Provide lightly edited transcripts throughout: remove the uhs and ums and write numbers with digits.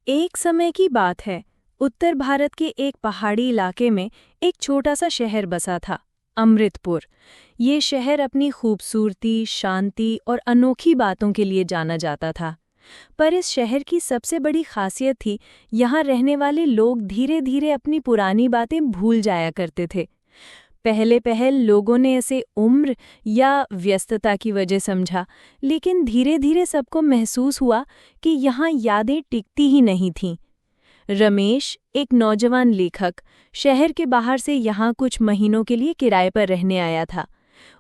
एक समय की बात है। उत्तर भारत के एक पहाड़ी इलाके में एक छोटा सा शहर बसा था, अमृतपुर। ये शहर अपनी खूबसूरती, शांति और अनोखी बातों के लिए जाना जाता था। पर इस शहर की सबसे बड़ी खासियत थी, यहाँ रहने वाले लोग धीरे धीरे अपनी पुरानी बातें भूल जाया करते थे। पहले पहल लोगों ने इसे उम्र या व्यस्तता की वजह समझा, लेकिन धीरे धीरे सबको महसूस हुआ कि यहाँ यादें टिकती ही नहीं थीं। रमेश, एक नौजवान लेखक, शहर के बाहर से यहाँ कुछ महीनों के लिए किराए पर रहने आया था।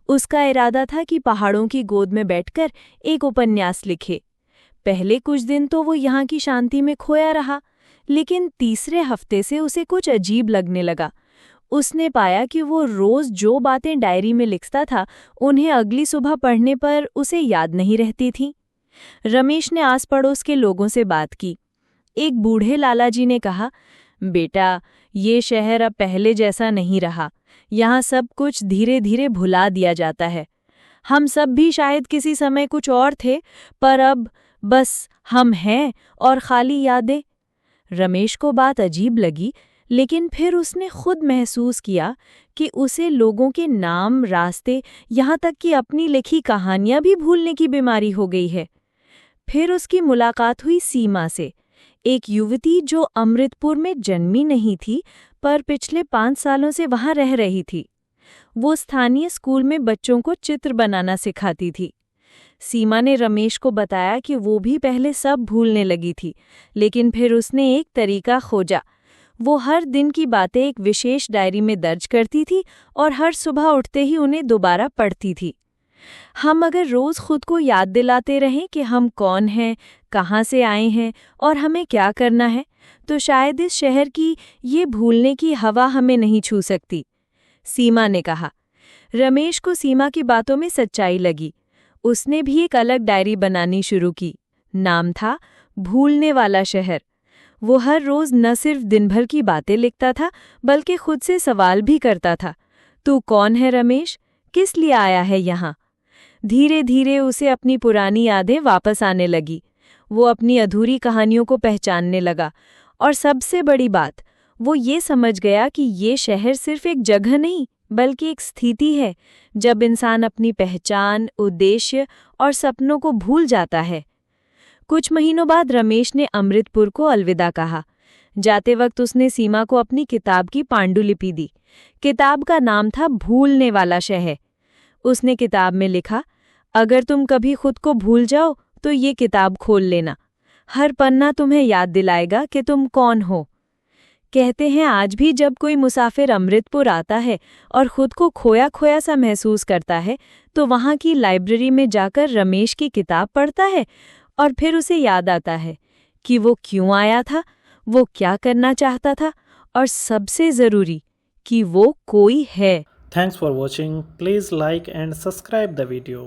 उसका इरादा था कि पहाड़ों की गोद में बैठकर एक उपन्यास लिखे। पहले कुछ दिन तो वो यहाँ की शांति में खोया रहा, लेकिन तीसरे हफ्ते से उसे कुछ अजीब लगने लगा। उसने पाया कि वो रोज जो बातें डायरी में लिखता था, उन्हें अगली सुबह पढ़ने पर उसे याद नहीं रहती थीं। रमेश ने आस पड़ोस के लोगों से बात की। एक बूढ़े लाला जी ने कहा, बेटा, ये शहर अब पहले जैसा नहीं रहा। यहाँ सब कुछ धीरे धीरे भुला दिया जाता है। हम सब भी शायद किसी समय कुछ और थे, पर अब बस हम हैं और खाली यादें। रमेश को बात अजीब लगी, लेकिन फिर उसने खुद महसूस किया कि उसे लोगों के नाम, रास्ते, यहाँ तक कि अपनी लिखी कहानियां भी भूलने की बीमारी हो गई है। फिर उसकी मुलाकात हुई सीमा से, एक युवती जो अमृतपुर में जन्मी नहीं थी, पर पिछले 5 सालों से वहां रह रही थी। वो स्थानीय स्कूल में बच्चों को चित्र बनाना सिखाती थी। सीमा ने रमेश को बताया कि वो भी पहले सब भूलने लगी थी, लेकिन फिर उसने एक तरीका खोजा। वो हर दिन की बातें एक विशेष डायरी में दर्ज करती थी और हर सुबह उठते ही उन्हें दोबारा पढ़ती थी। हम अगर रोज खुद को याद दिलाते रहें कि हम कौन हैं, कहाँ से आए हैं और हमें क्या करना है, तो शायद इस शहर की ये भूलने की हवा हमें नहीं छू सकती, सीमा ने कहा। रमेश को सीमा की बातों में सच्चाई लगी। उसने भी एक अलग डायरी बनानी शुरू की। नाम था भूलने वाला शहर। वो हर रोज न सिर्फ दिन भर की बातें लिखता था, बल्कि खुद से सवाल भी करता था, तू कौन है रमेश, किस लिए आया है यहाँ? धीरे धीरे उसे अपनी पुरानी यादें वापस आने लगी। वो अपनी अधूरी कहानियों को पहचानने लगा, और सबसे बड़ी बात, वो ये समझ गया कि ये शहर सिर्फ एक जगह नहीं, बल्कि एक स्थिति है, जब इंसान अपनी पहचान, उद्देश्य और सपनों को भूल जाता है। कुछ महीनों बाद रमेश ने अमृतपुर को अलविदा कहा। जाते वक्त उसने सीमा को अपनी किताब की पांडुलिपि दी। किताब का नाम था भूलने वाला शहर। उसने किताब में लिखा, अगर तुम कभी खुद को भूल जाओ तो ये किताब खोल लेना। हर पन्ना तुम्हें याद दिलाएगा कि तुम कौन हो। कहते हैं आज भी जब कोई मुसाफिर अमृतपुर आता है और खुद को खोया खोया सा महसूस करता है, तो वहाँ की लाइब्रेरी में जाकर रमेश की किताब पढ़ता है और फिर उसे याद आता है कि वो क्यों आया था, वो क्या करना चाहता था, और सबसे ज़रूरी कि वो कोई है। Thanks for watching. Please like and subscribe the video.